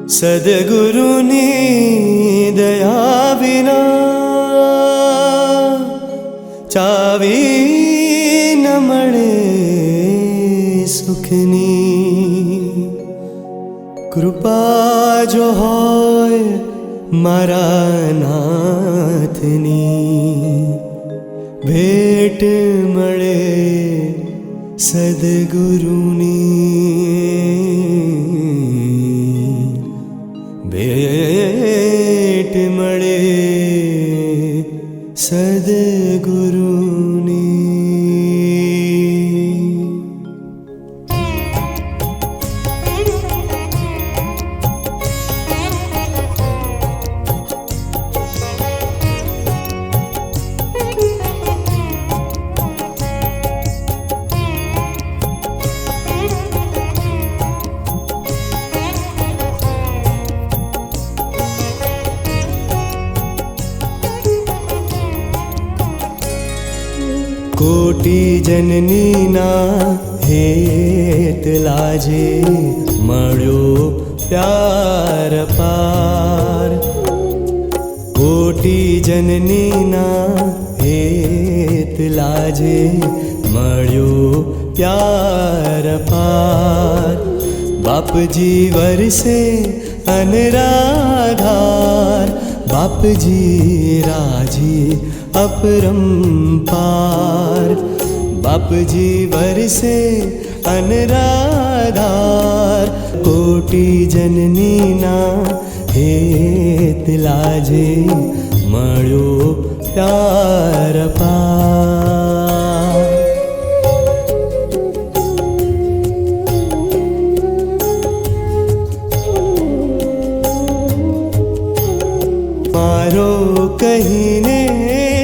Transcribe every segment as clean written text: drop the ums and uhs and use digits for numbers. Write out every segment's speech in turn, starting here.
સદગુરુની દયા વિના ચાવી ન મળે સુખની. કૃપા જો હોય મારા નાથની, ભેટ મળે સદગુરુની, ભેટ મળે સદગુરુની. કોટી જનનીના હેત લાજે મળ્યો પ્યાર પાર. કોટી જનનીના હેત લાજે મળ્યો પ્યાર પાર. બાપજી વરસે અનરાધાર, બાપજી રાજી अपरंपार. बापजी वरसे अनराधार, कोटि जननी ना हेत लाजे मळ्यो प्यार पार. मारो कहीने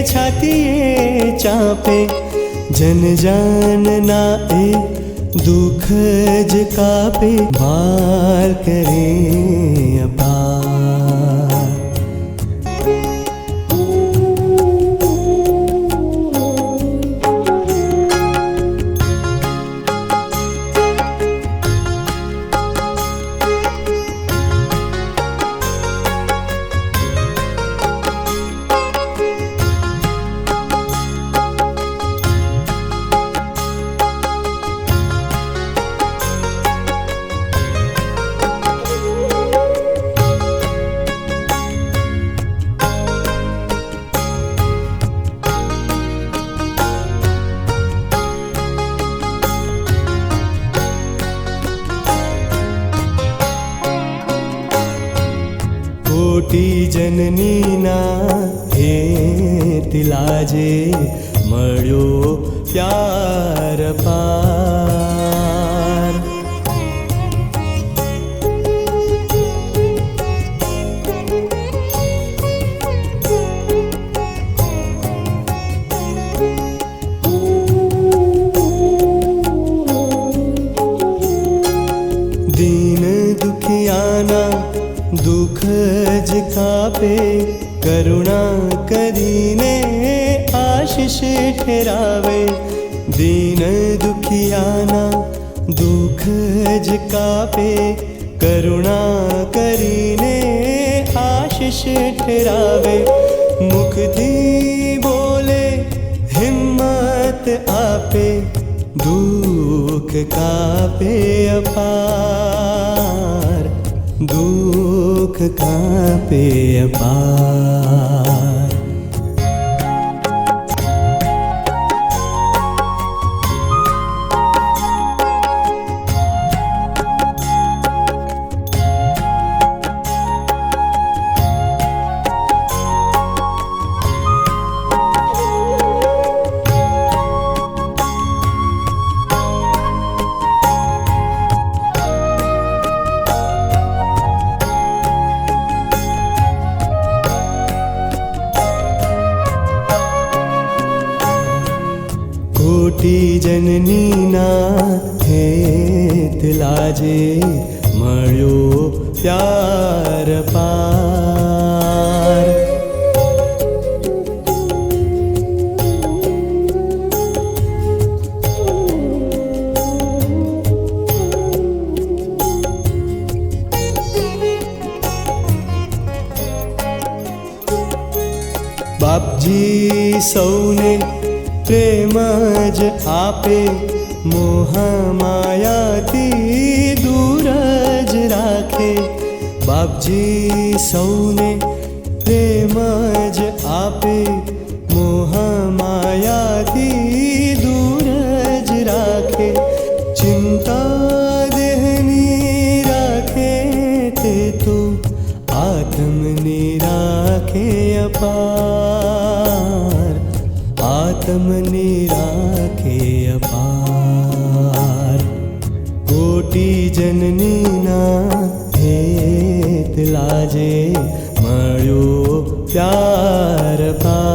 छातीए चापे, जन जान नाए दुख ज कापे. भार करे अपार. कोटि जननी ना हेत लाजे मळ्यो प्यार पार. दीन दुखियाना दुख ज कापे, करुणा करीने आशीष ठहरावे. दीन दुखियाना दुख ज कापे, करुणा करीने आशीष ठहरावे. मुखથી बोले हिम्मत आपे, दुख कापे अपार. दुख कापे अपार. कोटि जननी ना हेत लाजे मळ्यो प्यार पार. બાપજી સૌને પ્રેમ જ આપે, મોહ માયાથી દૂર જ રાખે. બાપજી સૌને પ્રેમ જ આપે, મોહ માયાથી દૂર જ રાખે. ચિંતા દેહની રાખે તે તો આત્મની રાખે અપાર, આત્મની રાખે અપાર. કોટી જનનીના હેત લાજે, મળ્યો પ્યાર પાર.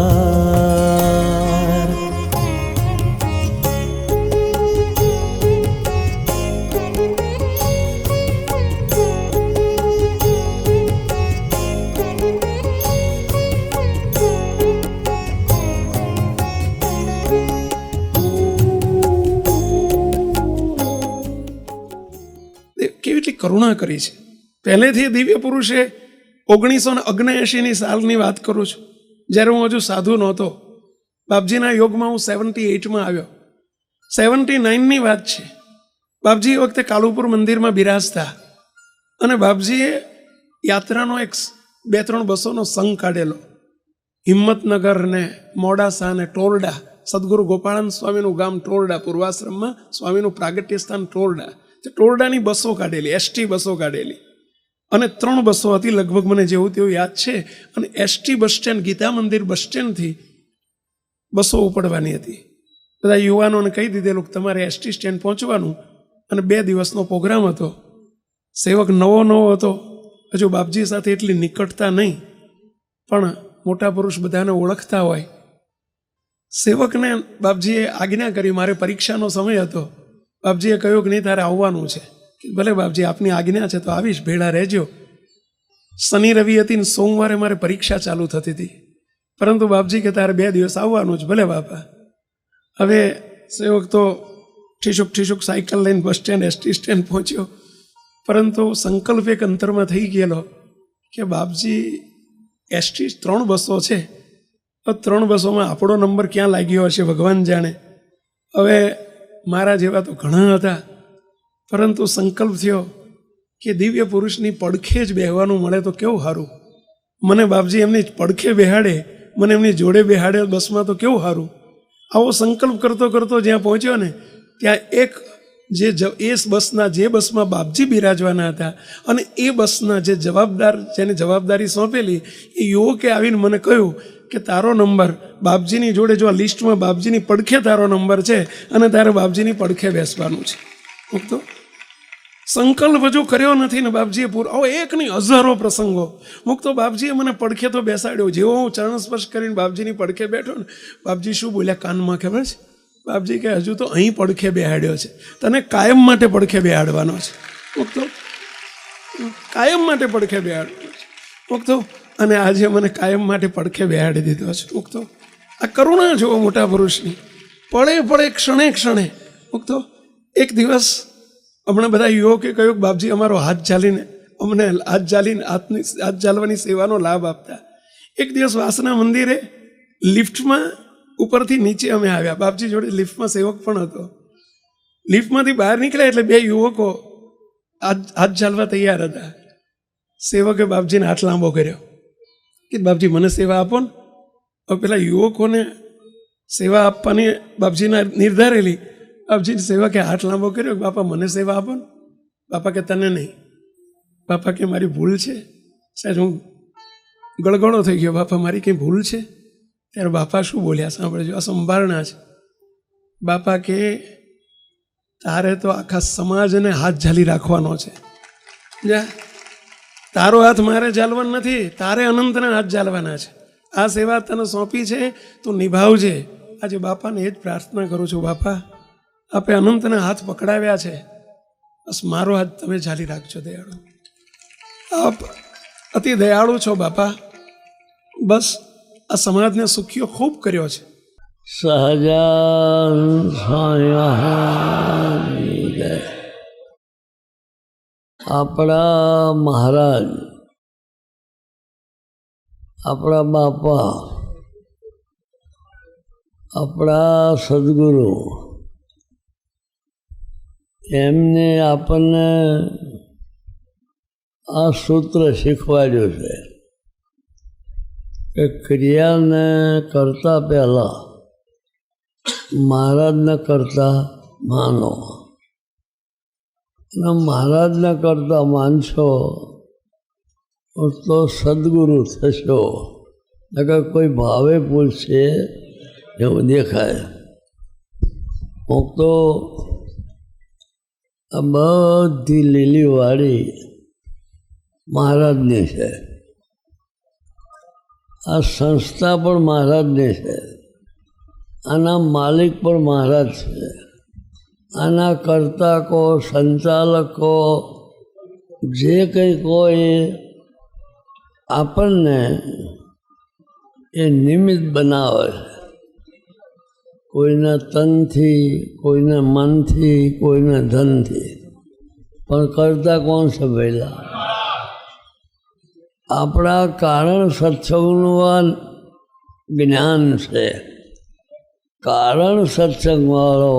કેવી કરુણા કરી છે. પહેલેથી દિવ્ય પુરુષે 1979ની સાલની વાત કરું છું, જ્યારે હું હજુ સાધુ નહોતો. બાપજીના યોગમાં હું 78માં આવ્યો. 79ની વાત છે. બાપજી એ વખતે કાલુપુર મંદિરમાં બિરાજતા અને બાપજીએ યાત્રાનો 2-3 બસોનો સંઘ કાઢેલો. હિંમતનગર ને મોડાસા ને ટોરડા, સદગુરુ ગોપાળાનંદ સ્વામીનું ગામ ટોરડા, પૂર્વાશ્રમમાં સ્વામીનું પ્રાગટ્ય સ્થાન ટોરડા. ટોરડાની બસો કાઢેલી, એસટી બસો કાઢેલી અને 3 બસો હતી લગભગ, મને જેવું તેવું યાદ છે. અને એસટી બસ સ્ટેન્ડ, ગીતા મંદિર બસ સ્ટેન્ડથી બસો ઉપડવાની હતી. બધા યુવાનોને કહી દીધેલું કે તમારે એસટી સ્ટેન્ડ પહોંચવાનું, અને 2 દિવસનો પ્રોગ્રામ હતો. સેવક નવો હતો, હજુ બાપજી સાથે એટલી નિકટતા નહીં, પણ મોટા પુરુષ બધાને ઓળખતા હોય. સેવકને બાપજીએ આજ્ઞા કરી, મારે પરીક્ષાનો સમય હતો. બાપજીએ કહ્યું કે નહીં, તારે આવવાનું છે. ભલે બાપજી, આપની આજ્ઞા છે તો આવીશ, ભેળા રહેજો. શનિ રવિ હતી ને સોમવારે મારે પરીક્ષા ચાલુ થતી હતી, પરંતુ બાપજી કે તારે 2 દિવસ આવવાનું જ. ભલે બાપા. હવે સેવક તો ઠીશુક સાયકલ લઈને બસ સ્ટેન્ડ, એસટી સ્ટેન્ડ પહોંચ્યો. પરંતુ સંકલ્પ એક અંતરમાં થઈ ગયેલો કે બાપજી એસટી 3 બસો છે, તો 3 બસોમાં આપણો નંબર ક્યાં લાગ્યો હશે ભગવાન જાણે. હવે મારા જેવા તો ઘણા હતા, પરંતુ સંકલ્પ થયો કે દિવ્ય પુરુષની પડખે જ બેહવાનું મળે તો કેવું સારું. મને બાપજી એમની પડખે બેહાડે, મને એમની જોડે બેહાડે બસમાં તો કેવું સારું. આવો સંકલ્પ કરતો કરતો જ્યાં પહોંચ્યો ને, ત્યાં એ બસના જે બસમાં બાપજી બિરાજવાના હતા અને એ બસના જે જેને જવાબદારી સોંપેલી, એ યુવકે આવીને મને કહ્યું કે તારો નંબર બાપજીની જોડે, જો આ લિસ્ટમાં બાપજીની પડખે તારો નંબર છે અને તારે બાપજીની પડખે બેસવાનું છે. તો સંકલ્પ હજુ કર્યો નથી ને બાપજીએ આવો એક નહીં, હજારો પ્રસંગો. મુક્તો બાપજીએ મને પડખે તો બેસાડ્યો. જેવો હું ચરણ સ્પર્શ કરીને બાપજીની પડખે બેઠો ને, બાપજી શું બોલ્યા કાનમાં ખબર છે? બાપજી કે હજુ તો અહીં પડખે બેહાડ્યો છે, તને કાયમ માટે પડખે બેહાડવાનો છે. મુક્તો કાયમ માટે પડખે બેહાડવાનો છે. મુક્તો અને આજે મને કાયમ માટે પડખે બેહાડી દીધો છે. મુક્તો આ કરુણા જુઓ મોટા પુરુષની, પડે ક્ષણે ક્ષણે. મુક્તો એક દિવસ હમણાં બધા યુવકે કહ્યું કે બાપજી અમારો હાથ ઝાલીને હાથ ઝાલવાની સેવાનો લાભ આપતા. એક દિવસ વાસના મંદિરે લિફ્ટમાં ઉપરથી નીચે અમે આવ્યા. બાપજી જોડે લિફ્ટમાં સેવક પણ હતો. લિફ્ટમાંથી બહાર નીકળ્યા એટલે 2 યુવકો હાથ ઝાલવા તૈયાર હતા. સેવકે બાપજીને હાથ લાંબો કર્યો કે બાપજી મને સેવા આપો ને. હવે પેલા યુવકોને સેવા આપવાની બાપજીના નિર્ધારેલી. બાપજીની સેવા કે હાથ લાંબો કર્યો કે બાપા મને સેવા આપો ને. બાપા કે તને નહીં. બાપા કે મારી ભૂલ છે સાહેબ, હું ગળગળો થઈ ગયો. બાપા મારી કંઈ ભૂલ છે? ત્યારે બાપા શું બોલ્યા સાંભળજો, આ સંભારણા છે. બાપા કે તારે તો આખા સમાજને હાથ ઝાલી રાખવાનો છે. જા, તારો હાથ મારે ઝાલવાનો નથી, તારે અનંતના હાથ ઝાલવાના છે. આ સેવા તને સોંપી છે, તું નિભાવજે. આજે બાપાને એ જ પ્રાર્થના કરું છું, બાપા આપે અનંતના હાથ પકડાવ્યા છે, બસ મારો હાથ તમે ઝાલી રાખજો. દયાળુ આપ અતિ દયાળુ છો બાપા. બસ આ સમાજને સુખીઓ ખૂબ કર્યો છે. સહજાનંદ આપણા મહારાજ, આપણા બાપા આપણા સદગુરુ એમને આપણને આ સૂત્ર શીખવાડ્યું છે કે ક્રિયાને કરતા પહેલાં મહારાજને કરતા માનો, અને મહારાજને કરતા માનશો તો સદગુરુ થશો. નકર કોઈ ભાવે પૂછશે એવું દેખાય. હું તો આ બધી લીલી વાડી મહારાજની છે, આ સંસ્થા પણ મહારાજની છે, આના માલિક પણ મહારાજ છે, આના કર્તા કો સંચાલકો જે કંઈ કહો એ આપણને એ નિમિત્ત બનાવે છે. કોઈના તનથી, કોઈના મનથી, કોઈના ધનથી, પણ કરતા કોણ છે પહેલાં? આપણા કારણ સત્સંગનું જ્ઞાન છે. કારણ સત્સંગવાળો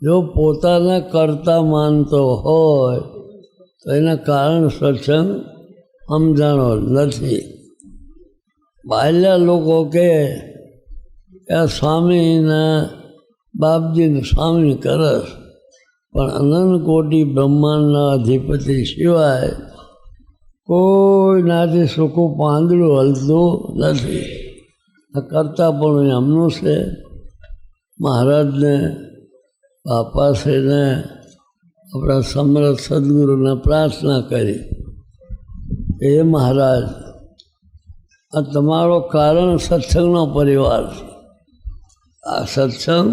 જો પોતાના કરતા માનતો હોય તો એના કારણ સત્સંગ સમજાણો નથી. બાયલા લોકો કે આ સ્વામીને બાપજીને સ્વામી કરસ, પણ અનંત કોટી બ્રહ્માંડના અધિપતિ સિવાય કોઈનાથી સૂકું પાંદડું હલતું નથી. આ કરતા પણ એમનું છે. મહારાજને, બાપાશ્રીને, આપણા સમર્થ સદગુરુને પ્રાર્થના કરી, એ મહારાજ આ તમારો કારણ સત્સંગનો પરિવાર છે. આ સત્સંગ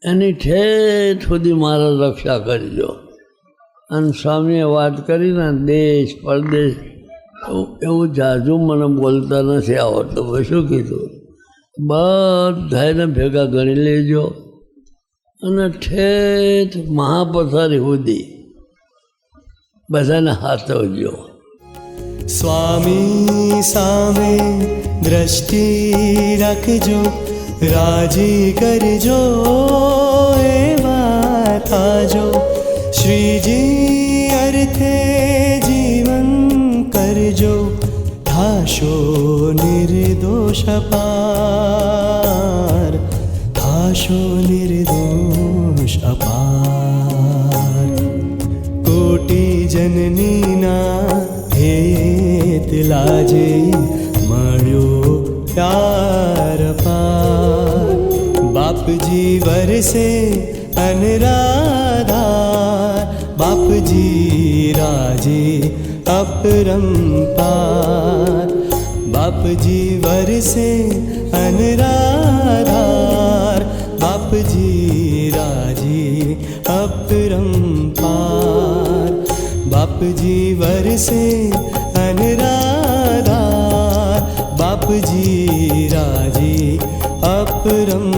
એની ઠેઠ સુધી મારા રક્ષા કરજો. અને સ્વામીએ વાત કરીને દેશ પરદેશ એવું જાજુ મને બોલતા નથી આવડતું. હવે શું કીધું? બધાને ભેગા ગણી લેજો અને ઠેઠ મહાપથારી સુધી બધાને હાથવજો. સ્વામી સામે દ્રષ્ટિ રાખજો, રાજી કરજો એવા થાજો. શ્રીજી અર્થે જીવન કરજો, થાશો નિર્દોષ અપાર, થાશો નિર્દોષ અપાર. કોટી જનનીના હેત લાજે મળ્યો પ્યાર પાર. બાપજી વરસે અનરાધાર, બાપજી રાજે अपरंपार. बापजी वरसे अनराधार, बापजी राजे अपरंपार. बापजी वरसे अनराधार, बापजी राजे अपरंपार.